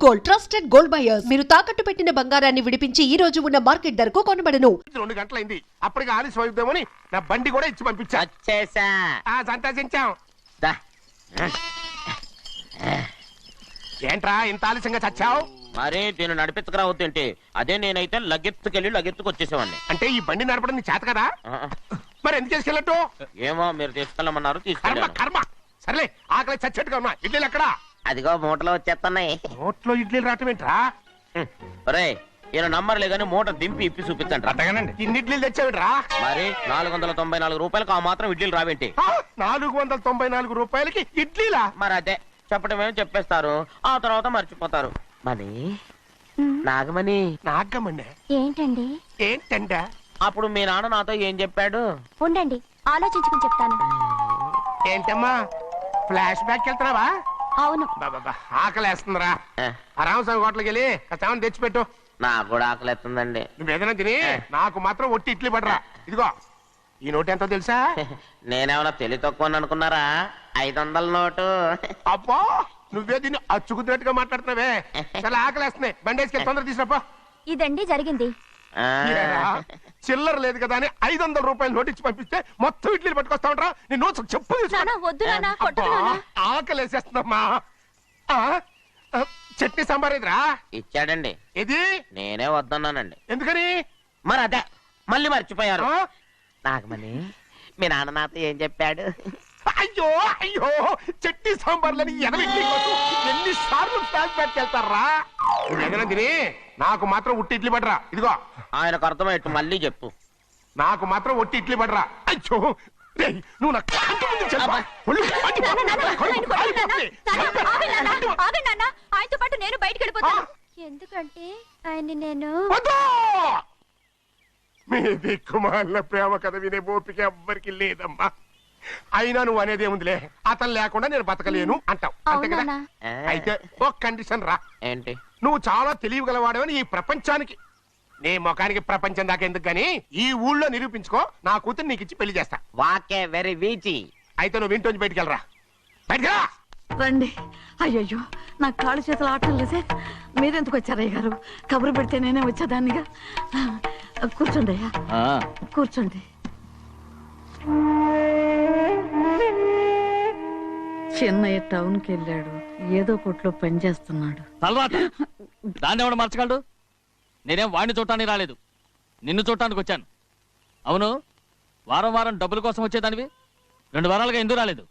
Gold, trusted gold buyers. మీరు తాకట్టు పెట్టిన బంగారాన్ని విడిపించి ఈ రోజు ఉన్న మార్కెట్ ధరకు కొనబడను. 2 గంటలైంది, అప్పటికి ఆలస్యం అవుతామని నా బండి కూడా ఇచ్చి పంపించా. వచ్చేసా. సంతోషించాం. దా. ఏంట్రా ఇంత ఆలస్యంగా చచ్చావు? మరి దీన్ని నడిపించకరావద్దేంటి? అదే నేనైతే లగెత్తుకెళ్ళి లగెత్తుకు వచ్చేసేవాడిని. అంటే ఈ బండి నడపడం నీ చేత కదా? మరి ఎందుకు చేసుకెళ్ళట్టు? ఏమో మీరు తీసుకెళ్ళమన్నారు, కర్మ తీసుకెళ్ళాను. కర్మ. సర్లే, ఆకలి చచ్చేట్టుగా ఉన్నా. ఇడ్లీలు ఎక్కడా? అదిగో మూటలో వచ్చేస్తున్నాయి. నోట్లో ఇడ్లీలు రావటం ఏంట్రా? ఒరే ఈయన నంబర్లే గానీ మూట దింపి ఇప్పి చూపించండి. అట్టగానండి. ఇన్ని ఇడ్లీలు తెచ్చావిడ్రా? మరి 494 రూపాయలకు ఆ మాత్రం ఇడ్లీలు రావేంటి? 494 రూపాయలకి ఇడ్లీలా? మరి అదే చెప్పడమేమో చెప్పేస్తారు, ఆ తర్వాత మర్చిపోతారు. మనీ నాగమణి. నాగమ్మండి. ఏంటండి? ఏంటంట? అప్పుడు మీ నాన్న నాతో ఏం చెప్పాడు? ఉండండి, ఆలోచించుకుని చెప్తాను. ఏంటమ్మా ఫ్లాష్ బ్యాక్ వెళ్తున్నావా? అవును. బాబా ఆకలేస్తుందిరా. ఆ రామస్వామి హోటల్కి వెళ్ళి కాస్త తెచ్చిపెట్టు. నాకు కూడా ఆకలిస్తుందండి. నువ్వేదైనా తిని నాకు మాత్రం ఒట్టి ఇడ్లీ పడరా. ఇదిగో ఈ నోటు ఎంతో తెలుసా? నేనేమన్నా తెలివి తక్కువ అనుకున్నారా? 500 నోటు. అబ్బో నువ్వే దీన్ని అచ్చుకుతున్నట్టుగా మాట్లాడుతున్నావే. చాలా ఆకలేస్తున్నాయి, బండేసుకెళ్ళి తొందర తీసినప్ప. ఇదండి జరిగింది. చిల్లర లేదు కదా అని 500 రూపాయలు నోటు ఇచ్చి పంపిస్తే మొత్తం ఇడ్లీలు పట్టుకొస్తా ఉంటా. నీ నోట్స్ చెప్పు. వద్దు నాన్న, కొట్టకు నాన్న. ఆకలేసేస్తుందమ్మా. చట్నీ సాంబార్ ఇదిరా? ఇచ్చాడండి. ఇది నేనే వద్దన్నానండి. ఎందుకని? మరి అదే మళ్ళీ మర్చిపోయారు. నాగమణి మీ నాన్న నాతో ఏం చెప్పాడు? అయ్యో అయ్యో, చట్నీ సాంబార్లని ఎన్ని సార్లు ప్యాక్ పెట్టుకెళ్తారా? నువ్వేదైనా తిని నాకు మాత్రం ఉట్టి ఇడ్లీ పడరా. ఇదిగో ఆయనకు అర్థమయ్యట్టు మళ్ళీ చెప్పు. నాకు మాత్రం ఒట్టి ఇడ్లీ పడరా. అయ్యో నువ్వు నా కంటి ముందు చెప్పు. ఆయనతో పాటు నేను బయటకు వెళ్ళిపోతాను. ఎందుకంటే ఆయన్ని నేను మీ దిక్కుమాల ప్రేమ కథ వినే ఓపిక ఎవ్వరికి లేదమ్మా. అయినా నువ్వు అనేది ఏముందిలే, అతను లేకుండా నేను బతకలేను అంటావు అంతే కదా? అయితే ఒక కండిషన్ రా. ఏంటి? నువ్వు చాలా తెలియగలవాడవని ఈ ప్రపంచానికి, నీ ముఖానికి ప్రపంచం దాకా ఎందుకు గాని ఈ ఊళ్ళో నిరూపించుకో. నా కూతురు నీకు ఇచ్చి పెళ్లి చేస్తా. వాకే వెరీ వీచి. అయితే నువ్వు ఇంటి బయటికి వెళ్ళరా. బయటకెళ్ళా. రండి. అయ్యయ్యో నా కాళ్ళు చేతులు ఆటం లేదే. మీరెందుకు వచ్చారయ్య గారు? కబురు పెడితే నేనే వచ్చేదాన్నిగా. కూర్చోండి అయ్యా, కూర్చోండి. చిన్నయ్య టౌన్కి వెళ్ళాడు, ఏదో కొట్లో పని చేస్తున్నాడు. దాన్ని ఎవడు మర్చగలడు? నేనేం వాడిని చూడటానికి రాలేదు, నిన్ను చూడటానికి వచ్చాను. అవును, వారం వారం డబ్బుల కోసం వచ్చేదానివి 2 వారాలుగా ఎందుకు రాలేదు?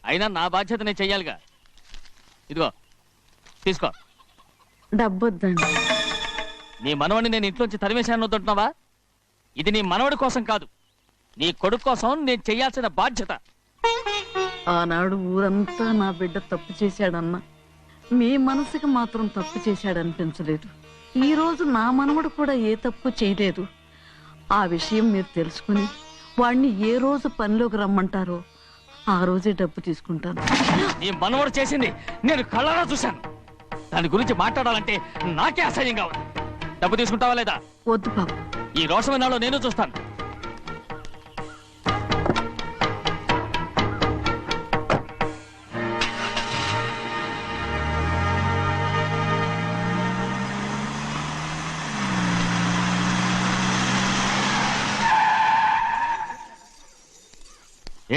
అయినా నా బాధ్యత నేను చెయ్యాలిగా. ఇదిగో తీసుకో. డబ్బొద్దండి. నీ మనవడిని నేను ఇంట్లోంచి తరిమేశాను వద్దంటున్నావా? ఇది నీ మనవడి కోసం కాదు, నీ కొడుకు కోసం నేను చెయ్యాల్సిన బాధ్యత. ఆనాడు ఊరంతా నా బిడ్డ తప్పు చేశాడన్నా, మీ మనసుకి మాత్రం తప్పు చేశాడనిపించలేదు. ఈ రోజు నా మనవడు కూడా ఏ తప్పు చేయలేదు. ఆ విషయం మీరు తెలుసుకుని వాణ్ణి ఏ రోజు పనిలోకి రమ్మంటారో ఆ రోజే డబ్బు తీసుకుంటాను. నీ మనవడు చేసింది నేను కళ్ళారా చూశాను. దాని గురించి మాట్లాడాలంటే నాకే అసహ్యంగా ఉంది. డబ్బు తీసుకుంటావా లేదా? వద్దు బాబు. ఈ రోషమైనాలో నేను చూస్తాను.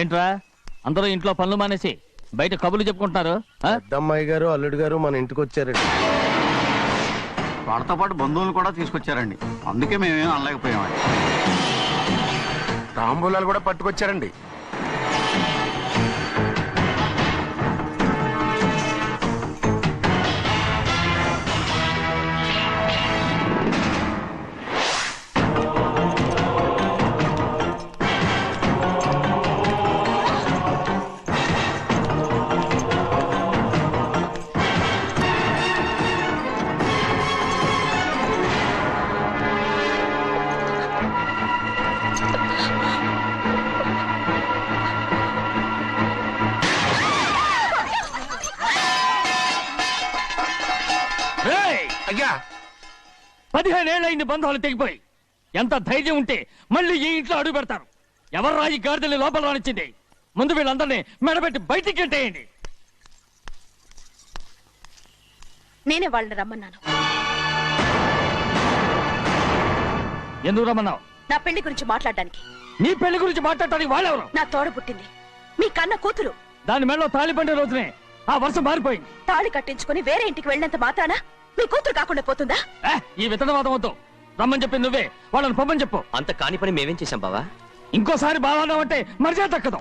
ఏంట్రా అందరూ ఇంట్లో పనులు మానేసి బయట కబుర్లు చెప్పుకుంటున్నారు? పెద్దమ్మాయి గారు అల్లుడు గారు మన ఇంటికి వచ్చారండి. వాళ్ళతో పాటు బంధువులు కూడా తీసుకొచ్చారండి, అందుకే మేమేం అనలేకపోయామండి. తాంబూలాలు కూడా పట్టుకొచ్చారండి. అయ్యా 15 ఏళ్ళైంది బంధాలు తెగిపోయి. ఎంత ధైర్యం ఉంటే మళ్ళీ ఈ ఇంట్లో అడుగు పెడతారు? ఎవరు రాయి గాడిదల్ని లోపల రానిచ్చింది? ముందు వీళ్ళందరినీ మెడబెట్టి బయటికి గెంటేయండి. నేనే వాళ్ళని రమ్మన్నాను. ఎందుకు రమ్మన్నావు? నా పెళ్లి గురించి మాట్లాడడానికి. నీ పెళ్లి గురించి మాట్లాడటానికి వాళ్ళెవరు? నా తోడ పుట్టింది, మీ కన్న కూతురు. దాని మెడలో తాళి పండే రోజునే ఆ వర్షం మారిపోయింది. తాళి కట్టించుకుని వేరే ఇంటికి వెళ్ళినంత మాత్రాన మీ కూతురు కాకుండా పోతుందా? ఈ విత్తనవాదం వద్దు. రమ్మని చెప్పి నువ్వే వాళ్ళని పంపని చెప్పు. అంత కాని పని మేమేం చేశాం బావా? ఇంకోసారి బాగా అంటే మర్యాద దక్కదు.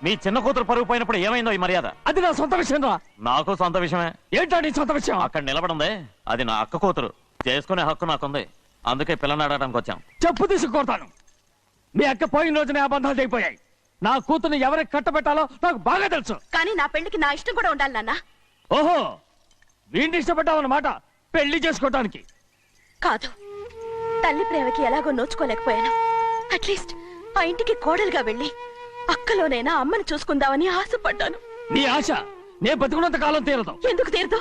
మీ చిన్న కూతురు పరుగు పోయినప్పుడు ఏమైందో ఈ మర్యాద? అది నా సొంత విషయం రా. నాకు సొంత విషయమే. ఏంటా నీ సొంత విషయం? అక్కడ నిలబడిందే అది నా అక్క కూతురు. చేసుకునే హక్కు నాకుంది. అందుకే పిల్లని అడగడానికి వచ్చాం. చెప్పు తీసుకొడతాను. మీ అక్క పోయిన రోజునే అబద్ధాలు అయిపోయాయి. నా కూతుర్ని ఎవరికి కట్టబెట్టాలో నాకు బాగా తెలుసు. కానీ నా పెళ్లికి నా ఇష్టం కూడా ఉండాలి నాన్న. ఓహో, వీడిని ఇష్టపడ్డావన్నమాట పెళ్లి చేసుకోవటానికి. కాదు, తల్లి ప్రేమకి ఎలాగో నోచుకోలేకపోయాను. అట్లీస్ట్ ఆ ఇంటికి కోడలుగా వెళ్ళి అక్కలోనైనా అమ్మని చూసుకుందామని ఆశపడ్డాను. నీ ఆశ నే బతుకున్నంత కాలం తీరదు. ఎందుకు తీరదు?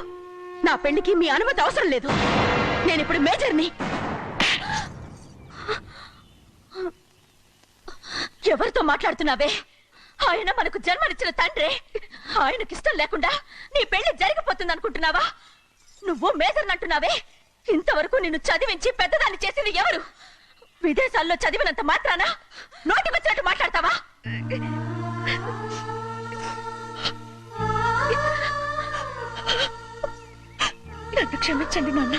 నా పెళ్లికి మీ అనుమతి అవసరం లేదు. నేను ఇప్పుడు మేజర్ని. ఎవరితో మాట్లాడుతున్నావే? ఆయన మనకు జన్మనిచ్చిన తండ్రి. ఆయనకిష్టం లేకుండా నీ పెళ్లి జరిగిపోతుంది అనుకుంటున్నావా? నువ్వు మేజర్ని అంటున్నావే. ఇంతవరకు నిన్ను చదివించి పెద్దదాన్ని చేసింది ఎవరు? విదేశాల్లో చదివినంత మాత్రాన నోటి వచ్చినట్టు మాట్లాడతావా? నన్ను క్షమించండి నాన్న.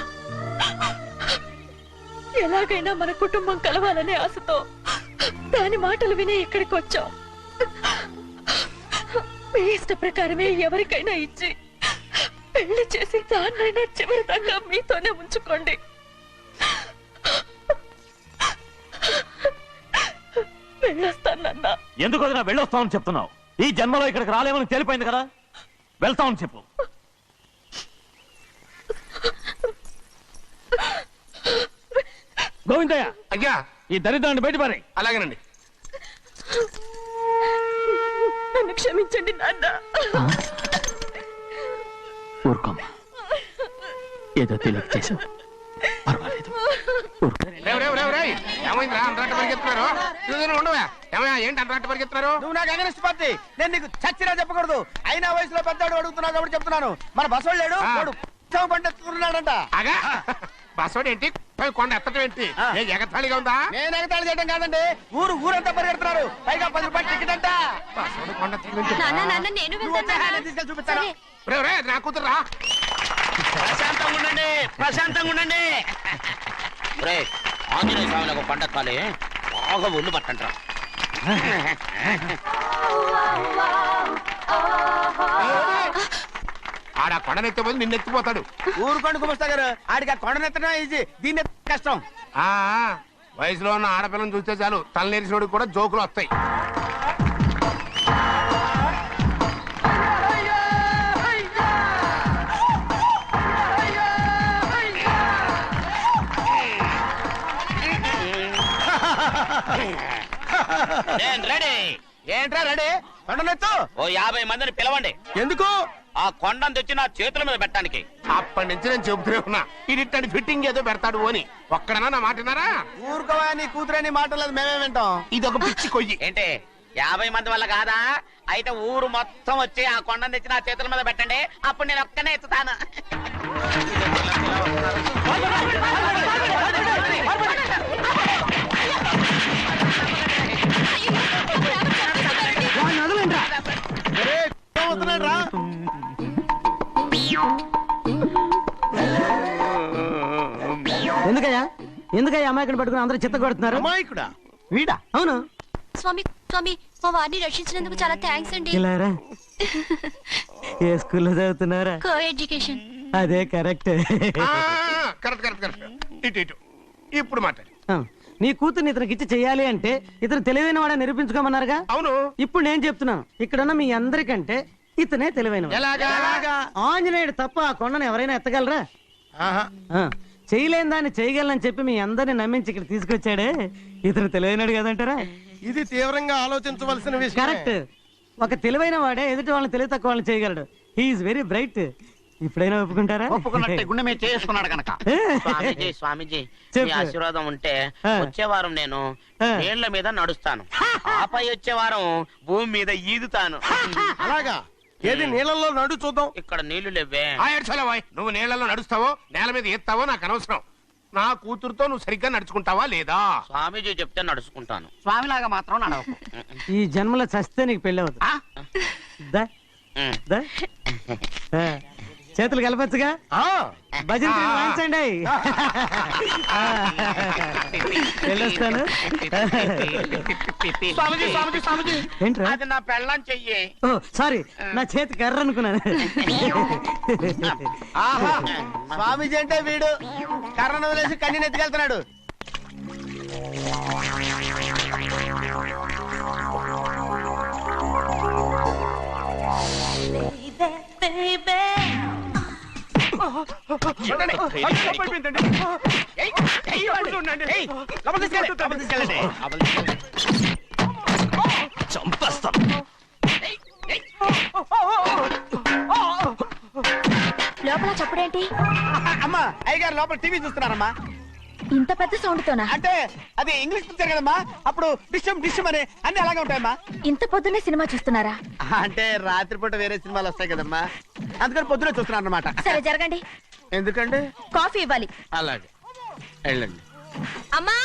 ఎలాగైనా మన కుటుంబం కలవాలనే ఆశతో దాని మాటలు విని ఇక్కడికి వచ్చాం. మీ ఇష్ట ప్రకారమే ఎవరికైనా ఇచ్చి పెళ్లి చేసి దాన్నైనా చివరి దాకా మీతోనే ఉంచుకోండి. వెళ్ళొస్తానన్నా. ఎందుకు వదినా వెళ్ళొస్తామని చెప్తున్నావు? ఈ జన్మలో ఇక్కడికి రాలేమని తెలిపోయింది కదా. వెళ్తామని చెప్పు. గోవిందయ్య, అయ్యా, ఈ దరిద్రాన్ని బయటపడి. అలాగేనండి. నన్ను క్షమించండి నాన్న. ఊరుకోమ్మా, ఏదో తెలియక చేసావు, పర్వాలేదు. ఏమైందిరా అంతరాట పరిగెత్తున్నారు? ఉండవా? ఏమయ్యా, ఏంటి అంతరాట పరిగెత్తున్నారు? నువ్వు నాకు అగనిస్ట్ పార్టీ. నేను నీకు చచ్చినా చెప్పకూడదు. అయినా వయసులో పెద్దవాడు అడుగుతున్నావు కాబట్టి చెప్తున్నాను. మన బసవాడు లేడు, వాడు పండిస్తున్నాడంట. అగా బస్సోడు ఏంటి? కొండ ఎత్తడం ఏంటి? ఎగతాళిగా ఉందా? నేను ఎగతాళి చేయడం కాదండి, ఊరంతా పరిగెడుతున్నారు. పైగా 10 రూపాయలు టికెట్ అంట. బస్సోడు కొండ నేను తీసుకెళ్ళి చూపిస్తాను. నా కూతురా. ప్రశాంతంగా ఉండండి, ప్రశాంతంగా ఉండండి. ఆంజనేయ స్వామికి పంట కాలే బాగా ఒళ్ళు పట్టంటారా. ఆడ కొండనెత్తే పోతే నిన్నెత్తిపోతాడు. ఊరుకోండి కుమస్తా గారు, ఆడికి ఆ కొండనెత్తడం ఈజీ, దీన్ని కష్టం. వయసులో ఉన్న ఆడపిల్లని చూస్తే చాలు తలనేరిసినోడికి కూడా జోకులు వస్తాయి. ఏంట్రా రెడీ? కొండనెత్తు. ఓ 50 మందిని పిలవండి. ఎందుకు? ఆ కొండను తెచ్చి నా చేతుల మీద పెట్టడానికి. అప్పటి నుంచి నేను చెబుతూనే ఉన్నా, ఇది ఫిట్టింగ్ ఏదో పెడతాడు అని. ఒక్కడనా నా మాటనారా? ఊరుకోవా, నీ కూతురని మాటలేదు, మేమే వింటాం. ఇది ఒక పిచ్చి కొయ్యి. ఏంటి 50 మంది వల్ల కాదా? అయితే ఊరు మొత్తం వచ్చి ఆ కొండను తెచ్చి నా చేతుల మీద పెట్టండి. అప్పుడు నేను ఒక్కనే ఎత్తుతాను. ఎందుకయ్యా అమాయకుని పట్టుకుని అందరూ చిత్త కొడుతున్నారు? అమాయకుడా? వీడా? అవును. స్వామి స్వామి, మా వారిని రక్షించినందుకు చాలా థ్యాంక్స్ అండి. ఇలారా, ఏ స్కూల్లో చదువుతున్నారా? Co education. అదే కరెక్ట్. Correct correct correct. ఇటు ఇప్పుడు మాట్లాడు. నీ కూతుర్ని ఇతనికి ఇచ్చి చెయ్యాలి అంటే ఇతను తెలివైన వాడని నిరూపించుకోమన్నారుగా. అవును. ఇప్పుడు నేను చెప్తున్నాను, ఇక్కడున్న మీ అందరికంటే ఇతనే తెలివైన. ఆంజనేయుడు తప్ప ఆ కొండను ఎవరైనా ఎత్తగలరా? చేయలేని దాన్ని చేయగలనని చెప్పి మీ అందరిని నమ్మించి ఇక్కడ తీసుకొచ్చాడే, ఇతను తెలివైనడు కదంటారా? ఇది తీవ్రంగా ఆలోచించవలసిన విషయం. కరెక్ట్. ఒక తెలివైన వాడే ఎదుటి వాళ్ళని తెలివి తక్కువ వాళ్ళని చేయగలడు. He is very bright. ఇప్పుడైనా ఒప్పుకుంటారా? ఒప్పుకున్నట్టే గుండె మీద చేసుకున్నాడు కనుక. స్వామీజీ స్వామీజీ, మీ ఆశీర్వాదం ఉంటే వచ్చే వారం నేను నీళ్ల మీద నడుస్తాను. ఆపై వచ్చే వారం భూమి మీద ఈదుతాను. అలాగా? ఏది నీళ్ళల్లో నడు చూద్దాం. ఇక్కడ నీళ్లు లేవే. నువ్వు నీళ్లలో నడుస్తావో నేల మీద ఎత్తావో నాకు అనవసరం. నా కూతురుతో నువ్వు సరిగ్గా నడుచుకుంటావా లేదా? స్వామీజీ చెప్తే నడుచుకుంటాను. స్వామిలాగా మాత్రం నడవకు. ఈ జన్మలో చస్తే నీకు పెళ్ళి అవుతుంది. దా, దా. ఆ, చేతులు కలపచ్చుగా. భజన తీరు వాయించండి. వెళ్ళొస్తాను. స్వామీజీ స్వామీజీ స్వామీజీ ఏంట్రా? అది నా పెళ్ళం చెయ్యి. ఓ సారీ, నా చేతి కర్ర అనుకున్నాను. ఆహా, స్వామీజీ అంటే వీడు కర్రను వదిలేసి కన్నీని ఎత్తుకెళ్తున్నాడు. లోపల చప్పుడేంటి? అమ్మా, అయ్యగారు లోపల టీవీ చూస్తున్నారమ్మా. ఇంత పెద్ద సౌండ్ తోనా? అంటే అది ఇంగ్లీష్ పిక్చర్ కదమ్మా, అప్పుడు డిషమ్ డిషమ్ అని అన్ని అలాగే ఉంటాయమ్మా. ఇంత పొద్దున్నే సినిమా చూస్తున్నారా? అంటే రాత్రిపూట వేరే సినిమాలు వస్తాయి కదమ్మా, అందుకని పొద్దునే చూస్తున్నాను అనమాట. సరే జరగండి. ఎందుకంటే కాఫీ ఇవ్వాలి. అలాగే వెళ్ళండి. అమ్మా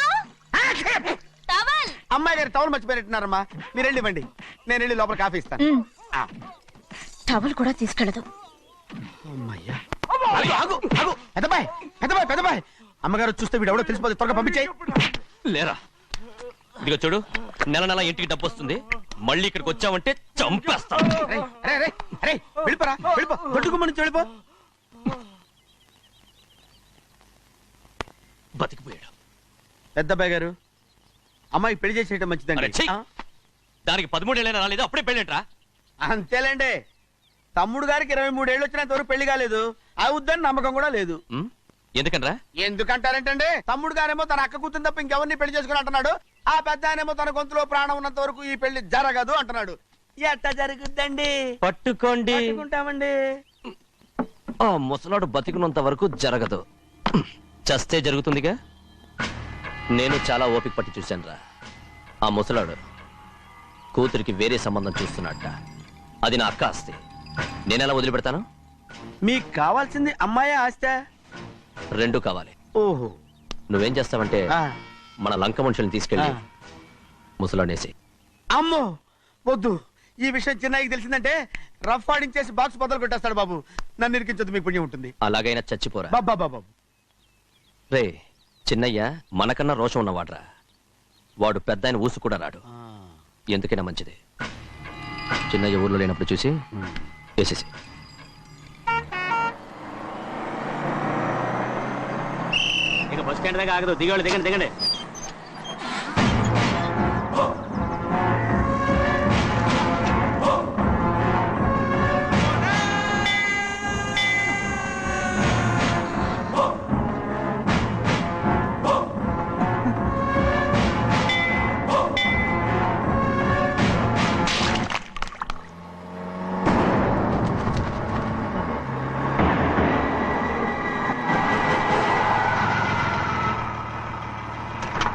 టవల్. అమ్మాయి గారు టవల్ మర్చిపోయినట్టున్నారమ్మా, మీరు వెళ్ళి ఇవ్వండి, నేను వెళ్ళి లోపల కాఫీ ఇస్తాను. టవల్ కూడా తీసుకెళ్ళదు. అమ్మయ్యా, ఆగు, ఆగు, ఆగు. పెద్దబాయ్ పెద్దబాయ్ పెద్దబాయ్, అమ్మగారు చూస్తే వీడు ఎవడో తెలిసిపోతే త్వరగా పంపించేయి. లేరా, ఇదిగో చూడు, నెల నెల ఇంటికి డబ్బు వస్తుంది. మళ్ళీ ఇక్కడికి వచ్చావంటే చంపేస్తా. అరే వెళ్ళిపోరా, వెళ్ళిపో, దొడ్డుకుమ్మ నుంచి వెళ్ళిపో. బతికిపోయాడు. పెద్దబాయ్ గారు, అమ్మాయి పెళ్లి చేసేయటం అరే, మంచిదండి. ఛీ! దానికి 13 ఏళ్ళైనా రాలేదు, అప్పుడే పెళ్ళేంట్రా? అంతేలేండి, తమ్ముడు గారికి 23 ఏళ్ళు వచ్చినంత వరకు పెళ్లి కాలేదు, అవుద్దని నమ్మకం కూడా లేదు. ఎందుకనరా? ఎందుకంటారేంటండి, తమ్ముడు గారేమో తన అక్క కూతురు తప్ప ఇంకెవరిని పెళ్లి చేసుకుని అంటున్నాడు, ఆ పెద్ద ఆయనేమో తన గొంతులో ప్రాణం ఉన్నంత వరకు ఈ పెళ్లి జరగదు అంటున్నాడు. ఎట్ట జరుగుద్దండి? పట్టుకోండి. పట్టుకుంటామండి. ఆ ముసలాడు బతికినంత వరకు జరగదు, చస్తే జరుగుతుందిగా. నేను చాలా ఓపిక పట్టి చూశానురా. ఆ ముసలాడు కూతురికి వేరే సంబంధం చూస్తున్నట్ట. అది నా అక్క ఆస్తి, నేనెలా వదిలిపెడతాను? మీకు కావాల్సింది అమ్మాయి ఆస్తి? రెండు కావాలి. ఓహో, నువ్వేం చేస్తావంటే మన లంక మనుషుల్ని తీసుకెళ్ళి ముసలాడేసి. అమ్మో వద్దు, ఈ విషయం చిన్నయ్యకి తెలిసిందంటే రఫ్ ఆడించేసి బాక్స్ బదులు కొట్టేస్తాడు బాబు. నన్ను ఇరికించొద్దు, మీకు పుణ్యం ఉంటుంది. అలాగైనా చచ్చిపోరా. బాబా బాబు రే చిన్నయ్య మనకన్నా రోషం ఉన్నవాడ్రా. వాడు పెద్ద ఆయన ఊసు కూడా రాడు. ఎందుకైనా మంచిది, చిన్నయ్య ఊర్లో లేనప్పుడు చూసి వేసేసి. ఇక బస్ స్టాండ్ దగ్గర ఆగదు, దిగండి దిగండి దిగండి.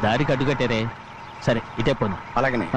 దారికి అడ్డుకట్టారే. సరే ఇటే పోను. అలాగనే.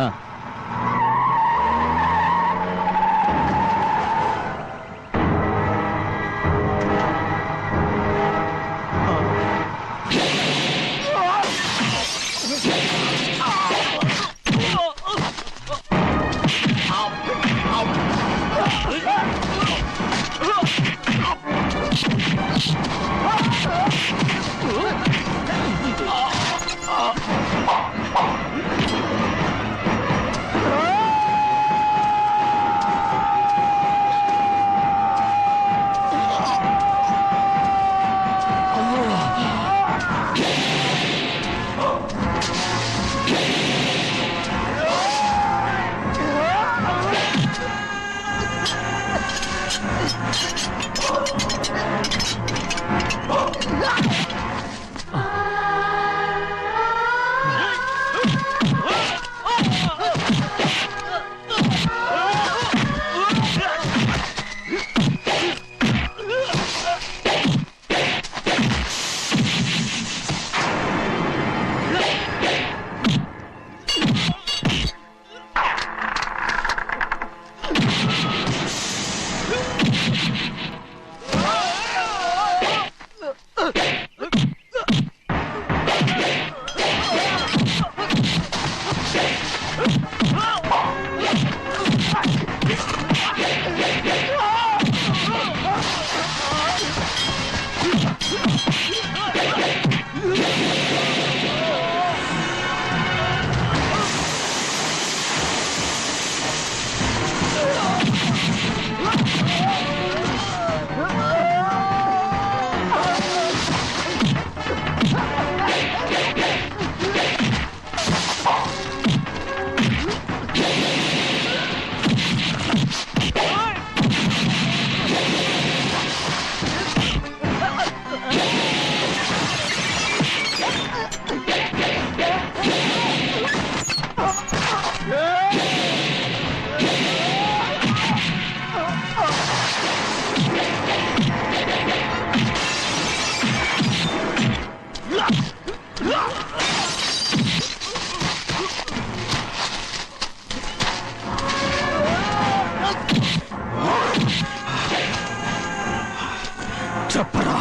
చెప్పరా,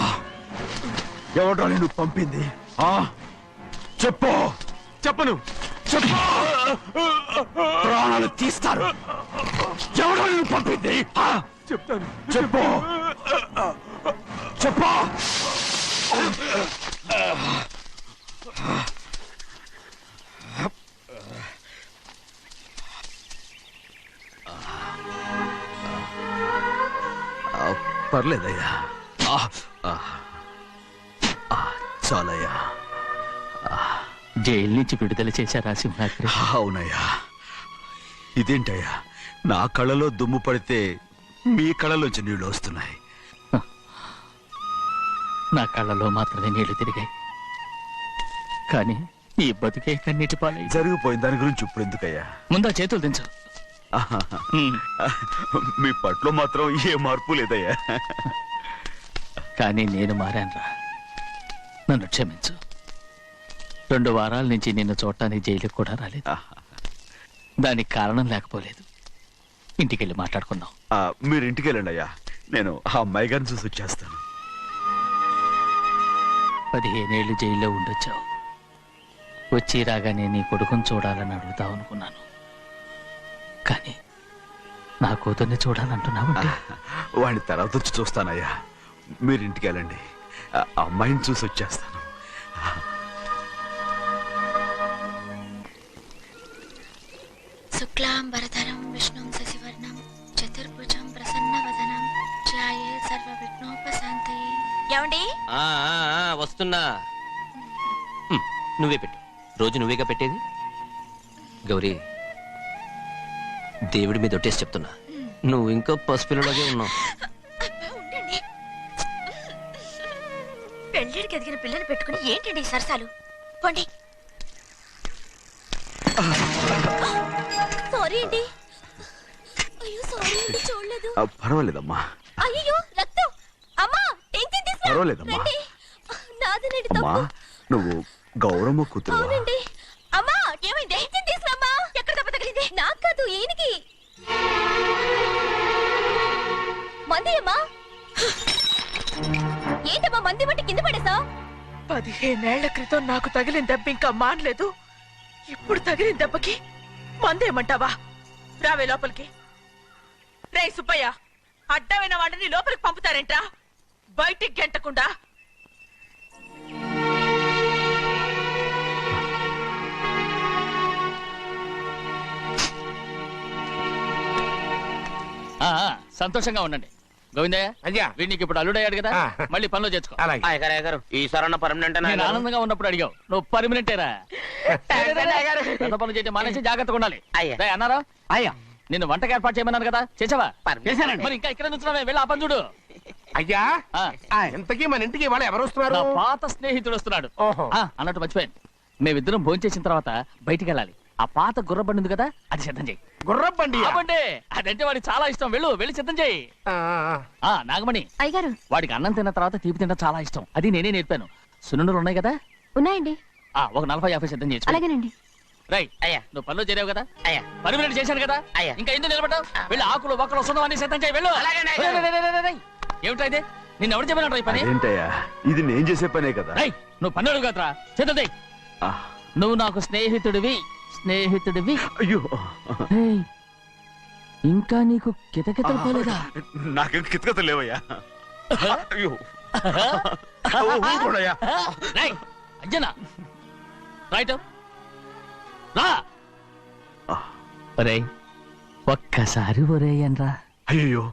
ఎవడో నిన్ను పంపింది? చెప్పు. చెప్పను. చెప్పు, ప్రాణాలు తీస్తారు. ఎవడో నిన్ను పంపింది? చెప్తాను. చెప్పు. చెప్పు. పర్లేదయ్యా, చాలయ్యా. జైలు నుంచి విడుదల చేశారా సింహాద్రి? అవునయ్యా. ఇదేంటయ్యా, నా కళ్ళలో దుమ్ము పడితే మీ కళ్ళలోంచి నీళ్లు వస్తున్నాయి. నా కళ్ళలో మాత్రమే నీళ్లు తిరిగాయి, కానీ ఈ బతుకే కన్నీటి పాలై. జరిగిపోయిన దాని గురించి ఇప్పుడు ఎందుకయ్యా? ముందా చేతులు దించు. మీ పట్లో మాత్రం ఏ మార్పు లేదయ్యా. కానీ నేను మారానురా, నన్ను క్షమించు. 2 వారాల నుంచి నిన్ను చూడటానికి జైలుకి కూడా రాలేదు. దానికి కారణం లేకపోలేదు. ఇంటికెళ్ళి మాట్లాడుకున్నాం. మీరు ఇంటికి వెళ్ళండి అయ్యా, నేను ఆ అమ్మాయి గారిని చూసి వచ్చేస్తాను. 15 ఏళ్ళు జైల్లో ఉండొచ్చావు. వచ్చి రాగానే నీ కొడుకుని చూడాలని అడుగుతావు అనుకున్నాను, కానీ నా కూతుర్ని చూడాలంటున్నావంటే. వాడిని తర్వాత వచ్చి చూస్తానయ్యా, మీరు ఇంటికి వెళ్ళండి. ఆ అమ్మాయిని చూసి వచ్చేస్తాను. శుక్లాంబరధరం విష్ణుం శశివర్ణం చతుర్భుజం ప్రసన్నవదనం ధ్యాయే సర్వ విఘ్నోపశాంతయే. ఏమండి? వస్తున్నా. నువ్వే పెట్టు, రోజు నువ్వేగా పెట్టేది. గౌరీ, దేవుడి మీద ఒట్టేసి చెప్తున్నా, నువ్వు ఇంకా పసిపిల్లలాగే ఉన్నావు. ఉండండి, పెళ్ళిడికి ఎదిగిన పిల్లని పెట్టుకుని ఏంటండి సరసాలు? పోండి. సారీ అండి. అయ్యో సారీ అండి, చూడలేదు. పర్వాలేదమ్మా. అయ్యో రక్తం. అమ్మా టెన్షన్ తీసుకో. పర్వాలేదమ్మా. నాదనండి అమ్మా, తప్పు. నువ్వు గౌరమ్మ కూతురు. అవునండి. అమ్మా ఏమైంది? టెన్షన్ తీసుకురామ్మా. ఎక్కడ దెబ్బ తగిలింది? నాకు కాదు, ఈయనకి. మంది అమ్మా. ఏంటమ్మా మంది బట్టి కింద పడేసా? 15 ఏళ్ల క్రితం నాకు తగిలిన దెబ్బ ఇంకా మానలేదు. ఇప్పుడు తగిలిన దెబ్బకి మందేమంటావా? రావే లోపలికి. రే సుబ్బయ్య, అడ్డమైన వాడిని లోపలికి పంపుతారేంట్రా? బయటికి గెంటకుండా. సంతోషంగా ఉండండి. గోవిందయ్య, అయ్యా, వీడికి ఇప్పుడు అల్లుడయ్యాడు కదా, మళ్ళీ పనిలో చేర్చుకో. ఈసారన్నా పర్మనెంట్. నేను ఆనందంగా ఉన్నప్పుడు అడిగావు, నువ్వు పర్మనెంటేరా. పెద్ద పనులు చేయడం మానేసి జాగ్రత్తగా ఉండాలి. అన్నారా? అయ్యా, నిన్ను వంటకి ఏర్పాటు చేయమన్నాను కదా, చేసావా? చేశానండి. మరి ఇంకా ఇక్కడ నుంచున్నావే, వెళ్ళి ఆ పని చూడు. అయ్యా, ఇంతకీ మన ఇంటికి ఇవాళ ఎవరు వస్తున్నారు? నా పాత స్నేహితుడు వస్తున్నాడు. ఓహో. అన్నట్టు మర్చిపోయాను, మేమిద్దరం భోంచేసిన తర్వాత బయటికి వెళ్ళాలి. ఆ పాత గుర్రబండి ఉంది కదా, అది సిద్ధం చేయి. గుర్రబండి? అదంటే వాడికి చాలా ఇష్టం. వెళ్ళి సిద్ధం చేయి. నాగమణి, అయ్యగారు, వాడికి అన్నం తిన్న తర్వాత తీపి తినడం చాలా ఇష్టం. అది నేనే నేర్పాను. సున్నుండలు ఉన్నాయి కదా? ఉన్నాయండి. ఒక 40-50 సిద్ధం చేసి. అలాగేనండి. రై అయ్యా, నువ్వు పనిలో చేరావు కదా, అయ్యా పర్మనెంట్ చేశాను కదా, అయ్యా ఇంకా ఎందుకు నిలబడ్డావు? వెళ్ళి ఆకులు ఒక్కలు వస్తుందో అన్ని సిద్ధం చేయి. వెళ్ళు. ఏమిటా ఇది? నిన్ను ఎవరు చెప్పినట్టు ఈ పని? ఏంటయ్యా, ఇది నేను చేసే పనే కదా. రై నువ్వు పన్నుడు కదరా, సిద్ధం చేయి. నువ్వు నాకు స్నేహితుడివి. అయ్యో, ఇంకా నీకు కితకితలు పోలేదా? నాకేం కితకత లేవయ్యా. అయ్యో, ఊరుకోడయ్యా. అంజనా రైట్ రా. ఒరే ఒక్కసారి ఒరే అనరా. అయ్యో,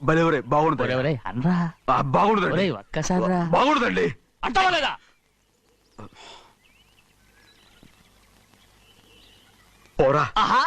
భలే ఒరే, బాగుంటుంది. ఒరే అనరా. బాగుండదండి. ఒక్కసారి రా. బాగుండదండి. అంటావా లేదా? పోరా. ఆహా